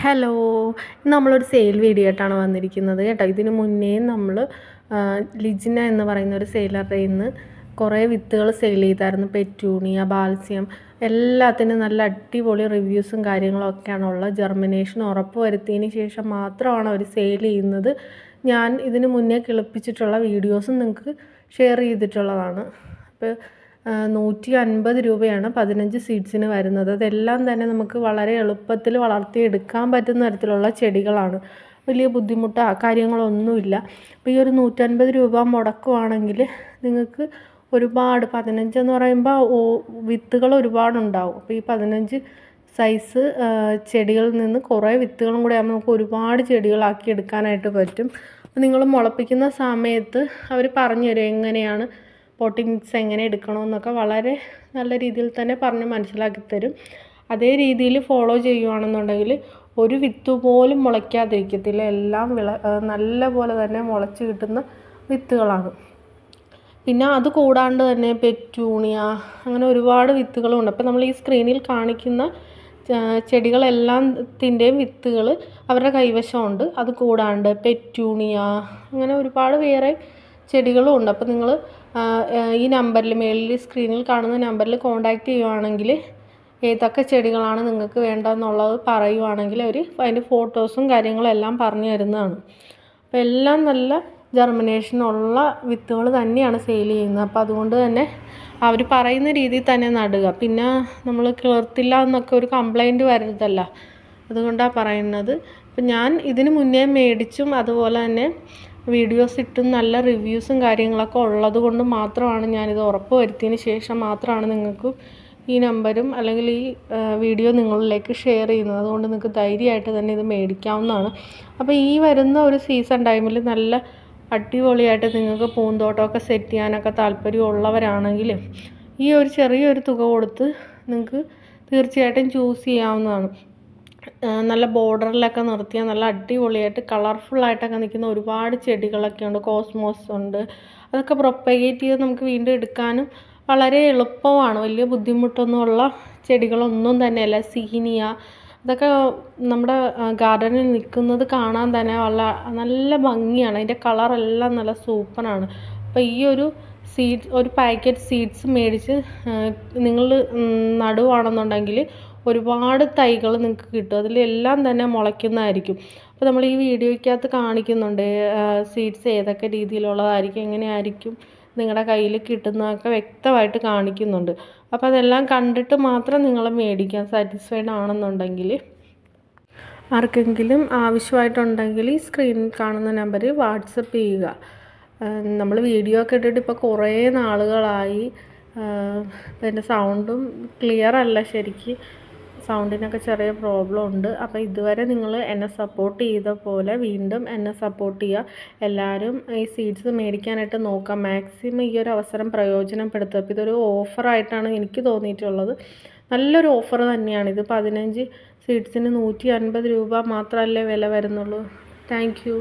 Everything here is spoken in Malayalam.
ഹലോ, നമ്മളൊരു സെയിൽ വീഡിയോ ആയിട്ടാണ് വന്നിരിക്കുന്നത് കേട്ടോ. ഇതിന് മുന്നേ നമ്മൾ ലിജിന എന്ന് പറയുന്ന ഒരു സെയിലറുടെ നിന്ന് കുറേ വിത്തുകൾ സെയിൽ ചെയ്തായിരുന്നു. പെറ്റൂണിയ, ബാൽസ്യം, എല്ലാത്തിനും നല്ല അടിപൊളി റിവ്യൂസും കാര്യങ്ങളൊക്കെയാണ് ഉള്ളത്. ജെർമിനേഷൻ ഉറപ്പ് വരുത്തിയതിന് ശേഷം മാത്രമാണ് അവർ സെയിൽ ചെയ്യുന്നത്. ഞാൻ ഇതിന് മുന്നേ കിളിപ്പിച്ചിട്ടുള്ള വീഡിയോസും നിങ്ങൾക്ക് ഷെയർ ചെയ്തിട്ടുള്ളതാണ്. അപ്പോൾ 150 രൂപയാണ് 15 സീഡ്സിന് വരുന്നത്. അതെല്ലാം തന്നെ നമുക്ക് വളരെ എളുപ്പത്തിൽ വളർത്തിയെടുക്കാൻ പറ്റുന്ന തരത്തിലുള്ള ചെടികളാണ്. വലിയ ബുദ്ധിമുട്ടോ കാര്യങ്ങളൊന്നുമില്ല. അപ്പോൾ ഈ ഒരു 150 രൂപ മുടക്കുവാണെങ്കിൽ നിങ്ങൾക്ക് ഒരുപാട് 15 എന്ന് പറയുമ്പോൾ വിത്തുകൾ ഒരുപാടുണ്ടാവും. അപ്പോൾ ഈ 15 സൈസ് ചെടികളിൽ നിന്ന് കുറേ വിത്തുകളും കൂടെ ആകുമ്പോൾ നമുക്ക് ഒരുപാട് ചെടികളാക്കി എടുക്കാനായിട്ട് പറ്റും. അപ്പോൾ നിങ്ങൾ മുളപ്പിക്കുന്ന സമയത്ത് അവർ പറഞ്ഞു തരും എങ്ങനെയാണ് പോട്ടിംഗ് മിക്സ് എങ്ങനെ എടുക്കണമെന്നൊക്കെ വളരെ നല്ല രീതിയിൽ തന്നെ പറഞ്ഞ് മനസ്സിലാക്കി തരും. അതേ രീതിയിൽ ഫോളോ ചെയ്യുകയാണെന്നുണ്ടെങ്കിൽ ഒരു വിത്ത് പോലും മുളയ്ക്കാതിരിക്കത്തില്ല. എല്ലാം നല്ല പോലെ തന്നെ മുളച്ച് കിട്ടുന്ന വിത്തുകളാണ്. പിന്നെ അത് കൂടാണ്ട് തന്നെ പെറ്റൂണിയ അങ്ങനെ ഒരുപാട് വിത്തുകളുണ്ട്. അപ്പോൾ നമ്മൾ ഈ സ്ക്രീനിൽ കാണിക്കുന്ന ചെടികളെല്ലാത്തിൻ്റെയും വിത്തുകൾ അവരുടെ കൈവശമുണ്ട്. അത് കൂടാണ്ട് പെറ്റൂണിയ അങ്ങനെ ഒരുപാട് വേറെ ചെടികളും ഉണ്ട്. അപ്പോൾ നിങ്ങൾ ഈ നമ്പറിൽ മേളിൽ സ്ക്രീനിൽ കാണുന്ന നമ്പറിൽ കോൺടാക്റ്റ് ചെയ്യുകയാണെങ്കിൽ ഏതൊക്കെ ചെടികളാണ് നിങ്ങൾക്ക് വേണ്ടതെന്നുള്ളത് പറയുവാണെങ്കിൽ അവർ അതിൻ്റെ ഫോട്ടോസും കാര്യങ്ങളും എല്ലാം പറഞ്ഞു തരുന്നതാണ്. അപ്പോൾ എല്ലാം നല്ല ജെർമിനേഷനുള്ള വിത്തുകൾ തന്നെയാണ് സെയിൽ ചെയ്യുന്നത്. അപ്പോൾ അതുകൊണ്ട് തന്നെ അവർ പറയുന്ന രീതിയിൽ തന്നെ നടുക. പിന്നെ നമ്മൾ കിളിർത്തില്ല എന്നൊക്കെ ഒരു കംപ്ലൈൻറ്റ് വരരുതല്ല, അതുകൊണ്ടാണ് പറയുന്നത്. അപ്പം ഞാൻ ഇതിന് മുന്നേ മേടിച്ചും അതുപോലെ തന്നെ വീഡിയോസ് ഇട്ടും നല്ല റിവ്യൂസും കാര്യങ്ങളൊക്കെ ഉള്ളത് കൊണ്ട് മാത്രമാണ് ഞാനിത് ഉറപ്പ് വരുത്തിയതിന് ശേഷം മാത്രമാണ് നിങ്ങൾക്ക് ഈ നമ്പരും അല്ലെങ്കിൽ ഈ വീഡിയോ നിങ്ങളിലേക്ക് ഷെയർ ചെയ്യുന്നത്. അതുകൊണ്ട് നിങ്ങൾക്ക് ധൈര്യമായിട്ട് തന്നെ ഇത് മേടിക്കാവുന്നതാണ്. അപ്പോൾ ഈ വരുന്ന ഒരു സീസൺ ടൈമിൽ നല്ല അടിപൊളിയായിട്ട് നിങ്ങൾക്ക് പൂന്തോട്ടമൊക്കെ സെറ്റ് ചെയ്യാനൊക്കെ താല്പര്യമുള്ളവരാണെങ്കിൽ ഈ ഒരു ചെറിയൊരു തുക കൊടുത്ത് നിങ്ങൾക്ക് തീർച്ചയായിട്ടും ചൂസ് ചെയ്യാവുന്നതാണ്. നല്ല ബോർഡറിലൊക്കെ നിർത്തിയാൽ നല്ല അടിപൊളിയായിട്ട് കളർഫുള്ളായിട്ടൊക്കെ നിൽക്കുന്ന ഒരുപാട് ചെടികളൊക്കെ ഉണ്ട്. കോസ്മോസ് ഉണ്ട്. അതൊക്കെ പ്രൊപ്പഗേറ്റ് ചെയ്ത് നമുക്ക് വീണ്ടും എടുക്കാനും വളരെ എളുപ്പമാണ്. വലിയ ബുദ്ധിമുട്ടൊന്നുമുള്ള ചെടികളൊന്നും തന്നെയല്ല. സീനിയ അതൊക്കെ നമ്മുടെ ഗാർഡനിൽ നിൽക്കുന്നത് കാണാൻ തന്നെ നല്ല ഭംഗിയാണ്. അതിൻ്റെ കളറെല്ലാം നല്ല സൂപ്പറാണ്. അപ്പോൾ ഈ ഒരു ഒരു പാക്കറ്റ് സീഡ്സ് മേടിച്ച് നിങ്ങൾ നടുവാണെന്നുണ്ടെങ്കിൽ ഒരുപാട് തൈകൾ നിങ്ങൾക്ക് കിട്ടും. അതിലെല്ലാം തന്നെ മുളയ്ക്കുന്നതായിരിക്കും. അപ്പോൾ നമ്മൾ ഈ വീഡിയോയ്ക്കകത്ത് കാണിക്കുന്നുണ്ട് സീഡ്സ് ഏതൊക്കെ രീതിയിലുള്ളതായിരിക്കും, എങ്ങനെയായിരിക്കും നിങ്ങളുടെ കയ്യിൽ കിട്ടുന്നതൊക്കെ വ്യക്തമായിട്ട് കാണിക്കുന്നുണ്ട്. അപ്പോൾ അതെല്ലാം കണ്ടിട്ട് മാത്രം നിങ്ങൾ മേടിക്കാൻ സാറ്റിസ്ഫൈഡ് ആണെന്നുണ്ടെങ്കിൽ. ആർക്കെങ്കിലും ആവശ്യമായിട്ടുണ്ടെങ്കിൽ ഈ സ്ക്രീനിൽ കാണുന്ന നമ്പറിൽ വാട്സപ്പ് ചെയ്യുക. നമ്മൾ വീഡിയോ ഒക്കെ ഇട്ടിട്ട് ഇപ്പോൾ കുറേ നാളുകളായി. എൻ്റെ സൗണ്ടും ക്ലിയർ അല്ല, ശരിക്ക് സൗണ്ടിനൊക്കെ ചെറിയ പ്രോബ്ലം ഉണ്ട്. അപ്പോൾ ഇതുവരെ നിങ്ങൾ എന്നെ സപ്പോർട്ട് ചെയ്ത പോലെ വീണ്ടും എന്നെ സപ്പോർട്ട് ചെയ്യുക. എല്ലാവരും ഈ സീഡ്സ് മേടിക്കാനായിട്ട് നോക്കാം. മാക്സിമം ഈ ഒരു അവസരം പ്രയോജനപ്പെടുത്തുക. അപ്പോൾ ഇതൊരു ഓഫറായിട്ടാണ് എനിക്ക് തോന്നിയിട്ടുള്ളത്. നല്ലൊരു ഓഫർ തന്നെയാണിത്. 15 സീഡ്സിന് 150 രൂപ മാത്രമല്ലേ വില വരുന്നുള്ളൂ. Thank you.